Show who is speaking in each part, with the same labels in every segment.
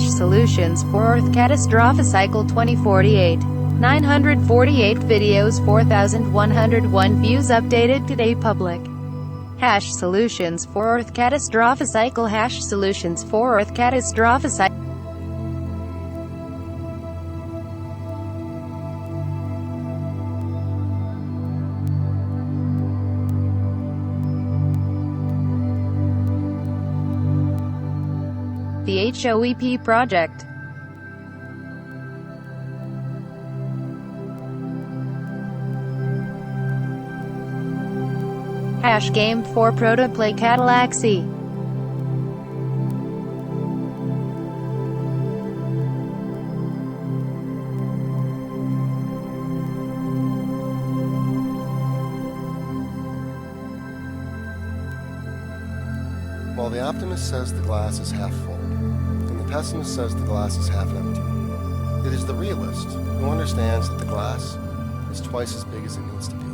Speaker 1: Solutions for Earth Catastrophe Cycle 2048. 948 videos, 4,101 views, updated today, public. Solutions for Earth Catastrophe Cycle. Solutions for Earth Catastrophe Cycle. The HOEP Project. Game 4 Protoplay Cadillac C.
Speaker 2: While the optimist says the glass is half full, and the pessimist says the glass is half empty, it is the realist who understands that the glass is twice as big as it needs to be.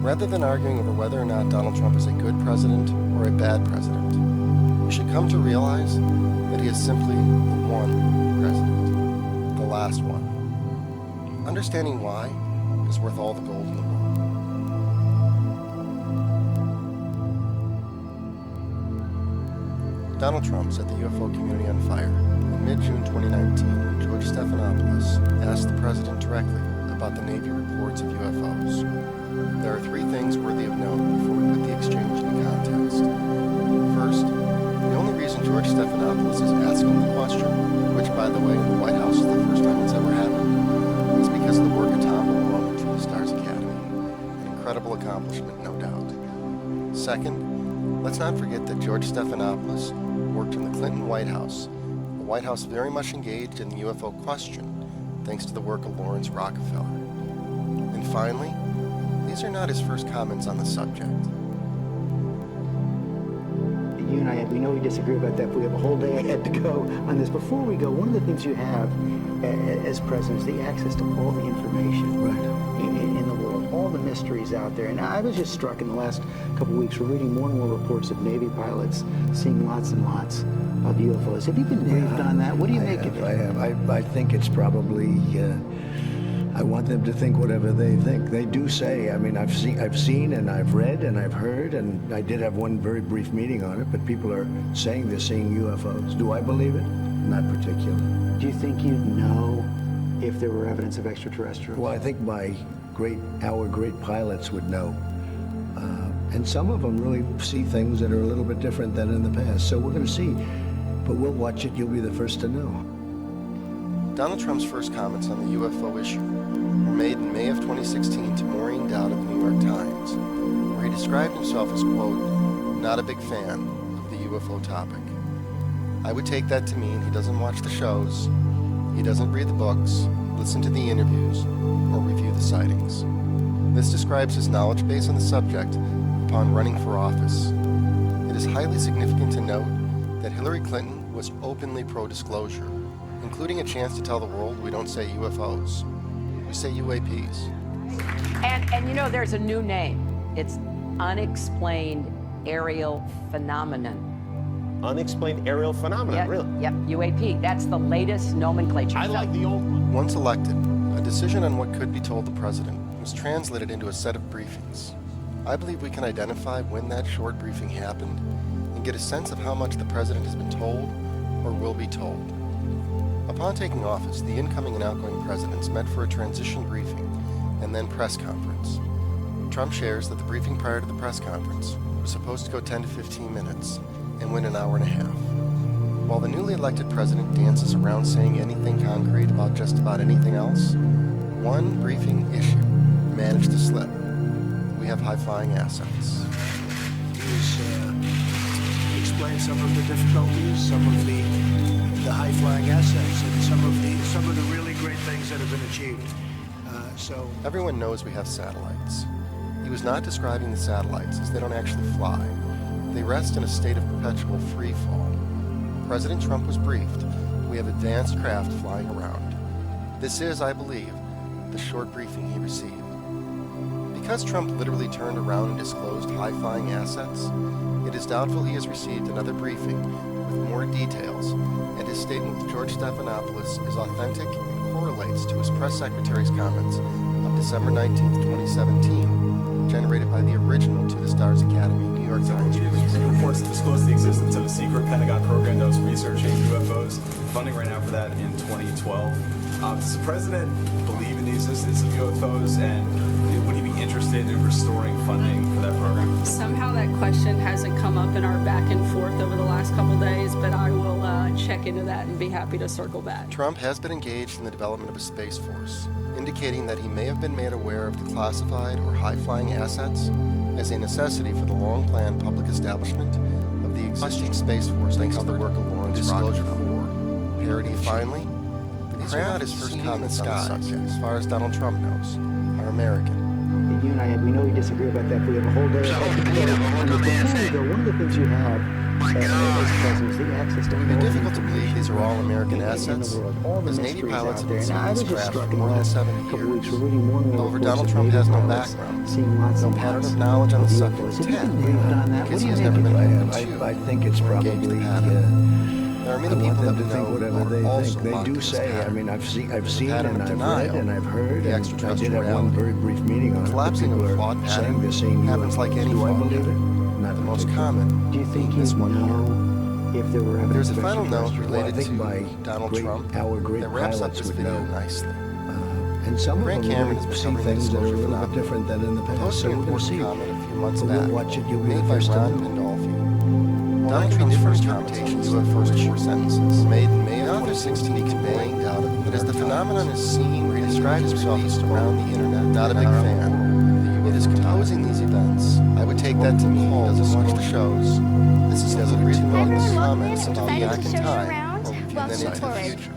Speaker 2: Rather than arguing over whether or not Donald Trump is a good president or a bad president, we should come to realize that he is simply the one president, the last one. Understanding why is worth all the gold in the world. Donald Trump set the UFO community on fire in mid-June 2019 when George Stephanopoulos asked the president directly about the Navy reports of UFOs. There are three things worthy of note before we put the exchange into context. First, the only reason George Stephanopoulos is asking the question, which, by the way, in the White House is the first time it's ever happened, is because of the work of Tom Malone through the Stars Academy. An incredible accomplishment, no doubt. Second, let's not forget that George Stephanopoulos worked in the Clinton White House, a White House very much engaged in the UFO question, thanks to the work of Lawrence Rockefeller. And finally, these are not his first comments on the subject.
Speaker 3: You and I, we know we disagree about that, but we have a whole day ahead to go on this. Before we go, one of the things you have as president is the access to all the information in the world, all the mysteries out there. And I was just struck in the last couple of weeks, we're reading more and more reports of Navy pilots seeing lots and lots of UFOs. Have you been briefed on that? What do you make of it?
Speaker 4: I have. I think it's probably... I want them to think whatever they think. They do say, I mean, I've seen and I've read and I've heard, and I did have one very brief meeting on it, but people are saying they're seeing UFOs. Do I believe it? Not particularly.
Speaker 3: Do you think you'd know if there were evidence of extraterrestrials?
Speaker 4: Well, I think our great pilots would know. And some of them really see things that are a little bit different than in the past. So we're going to see. But we'll watch it. You'll be the first to know.
Speaker 2: Donald Trump's first comments on the UFO issue were made in May of 2016 to Maureen Dowd of the New York Times, where he described himself as, quote, not a big fan of the UFO topic. I would take that to mean he doesn't watch the shows, he doesn't read the books, listen to the interviews, or review the sightings. This describes his knowledge base on the subject upon running for office. It is highly significant to note that Hillary Clinton was openly pro-disclosure, including a chance to tell the world we don't say UFOs, we say UAPs.
Speaker 5: And you know, there's a new name. It's unexplained aerial phenomenon.
Speaker 6: Unexplained aerial phenomenon,
Speaker 5: Yep,
Speaker 6: really?
Speaker 5: Yep, UAP. That's the latest nomenclature.
Speaker 6: I like the old one.
Speaker 2: Once elected, a decision on what could be told the president was translated into a set of briefings. I believe we can identify when that short briefing happened and get a sense of how much the president has been told or will be told. Upon taking office, the incoming and outgoing presidents met for a transition briefing and then press conference. Trump shares that the briefing prior to the press conference was supposed to go 10 to 15 minutes and went an hour and a half. While the newly elected president dances around saying anything concrete about just about anything else, one briefing issue managed to slip. We have high-flying assets.
Speaker 7: Explain some of the difficulties, some of the high-flying assets, and some of the really great things that have been achieved.
Speaker 2: Everyone knows we have satellites. He was not describing the satellites as they don't actually fly. They rest in a state of perpetual free fall. President Trump was briefed. We have advanced craft flying around. This is, I believe, the short briefing he received. Because Trump literally turned around and disclosed high-flying assets, it is doubtful he has received another briefing with more details, and his statement with George Stephanopoulos is authentic and correlates to his press secretary's comments of December 19, 2017, generated by the original To the Stars Academy New York Times release.
Speaker 8: Reports disclose the existence of a secret Pentagon program that was researching UFOs. Funding right now for that in 2012. Does the president believe in the existence of UFOs, and would he be interested in restoring funding for that program?
Speaker 9: Somehow that question hasn't come up in our back and forth over the last couple days, but I will check into that and be happy to circle back.
Speaker 2: Trump has been engaged in the development of a space force, indicating that he may have been made aware of the classified or high-flying assets as a necessity for the long-planned public establishment of the existing space force thanks to the work of Lawrence Disclosure Corps. Parody finally, the crowd his first comments on the subject, as far as Donald Trump knows, are American.
Speaker 3: You and I, we know we disagree about that. We have a whole day ahead to go. Before we go, one of the things you have as president is the access to
Speaker 2: It would be difficult to believe these are all American assets, as Navy pilots have been seeing these craft for more than 70 years. However, Donald Trump has no background, no pattern of knowledge on the subject, because he has never been able
Speaker 4: I think it's probably.
Speaker 2: There are
Speaker 4: I
Speaker 2: many
Speaker 4: want
Speaker 2: people
Speaker 4: them
Speaker 2: that
Speaker 4: to think whatever they think. They do say. I mean, I've seen and I've read and I've heard.
Speaker 2: The
Speaker 4: And I did have one
Speaker 2: extraterrestriality.
Speaker 4: very brief meeting on it.
Speaker 2: Collapsing of a flawed pattern
Speaker 4: they're saying
Speaker 2: happens like any
Speaker 4: Do I
Speaker 2: flawed
Speaker 4: believe it?
Speaker 2: pattern.
Speaker 4: Not
Speaker 2: The most
Speaker 4: particularly.
Speaker 2: common
Speaker 3: Do you think
Speaker 2: being this
Speaker 3: you
Speaker 2: one here.
Speaker 3: know if there were evidence
Speaker 2: There's a
Speaker 3: of
Speaker 2: final note
Speaker 3: extraterrestrial-
Speaker 4: Well, I
Speaker 2: related
Speaker 4: think my
Speaker 2: to Donald
Speaker 4: great-
Speaker 2: Trump
Speaker 4: our great
Speaker 2: that wraps up
Speaker 4: pilots
Speaker 2: this
Speaker 4: would
Speaker 2: video
Speaker 4: know.
Speaker 2: nicely.
Speaker 4: And some
Speaker 2: Frank
Speaker 4: of them
Speaker 2: Cameron
Speaker 4: will
Speaker 2: is
Speaker 4: see
Speaker 2: recovering
Speaker 4: things that are a
Speaker 2: disclosure
Speaker 4: little bit
Speaker 2: phenomenon.
Speaker 4: different than in the past.
Speaker 2: Posting
Speaker 4: So
Speaker 2: an
Speaker 4: we'll
Speaker 2: important
Speaker 4: see.
Speaker 2: comment a few months
Speaker 4: But
Speaker 2: back,
Speaker 4: we'll watch it. You'll be
Speaker 2: made
Speaker 4: the
Speaker 2: by
Speaker 4: first to
Speaker 2: Ron
Speaker 4: know.
Speaker 2: Pandolfi. Donald Trump's first interpretations of the first four sentences made in May of 2016 conveying that as the phenomenon is seen, he described his released around the internet, not a big fan. It is composing these events. I would take that to mean he doesn't watch the shows. This is doesn't read about the comments about back in time, or then into the future.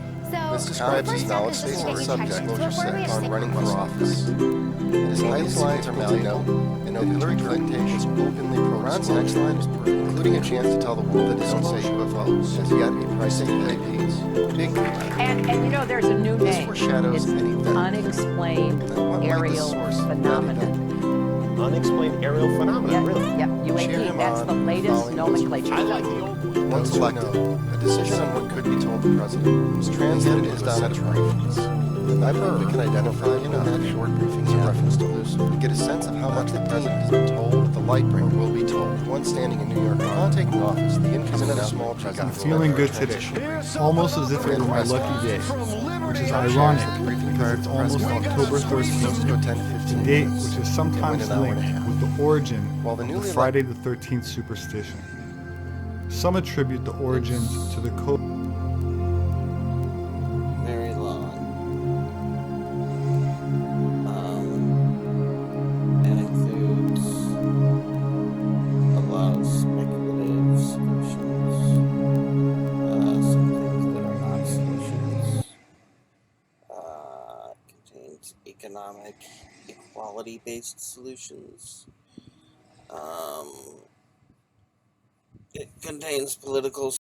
Speaker 2: This describes his knowledge space for subject on running for office. His highest lines are malleable, and though Hillary Clinton is openly pro-Ron's next line is including a chance to tell the world that they don't say UFOs, as yet a pricing PAPs. Big
Speaker 5: And you know, there's a new
Speaker 2: This
Speaker 5: name.
Speaker 2: foreshadows
Speaker 5: It's
Speaker 2: an event.
Speaker 5: unexplained
Speaker 2: Then what might the
Speaker 5: aerial
Speaker 2: source of that
Speaker 5: phenomenon.
Speaker 6: Unexplained aerial phenomenon,
Speaker 5: Yep,
Speaker 6: really.
Speaker 5: yep,
Speaker 2: Cheer
Speaker 5: UAP.
Speaker 2: him
Speaker 5: That's
Speaker 2: on
Speaker 5: the latest
Speaker 2: following
Speaker 5: nomenclature.
Speaker 6: I like the old one.
Speaker 2: Once elected, a decision on what could be told the president was translated into a set of briefings. I believe we can identify in that short briefings in reference to Lucifer, get a sense of how much the president has been told that the Lightbringer will be told. One standing in New York, upon taking office, the incoming another small president.
Speaker 10: Feeling good today, almost as if it were my lucky day, which is ironic because it's almost October 13th, a date which is sometimes linked with the origin of the Friday the 13th superstition. Some attribute the origins to the code.
Speaker 11: Very long. And includes a lot of speculative solutions. Some things that are not solutions. Contains economic equality-based solutions. It contains political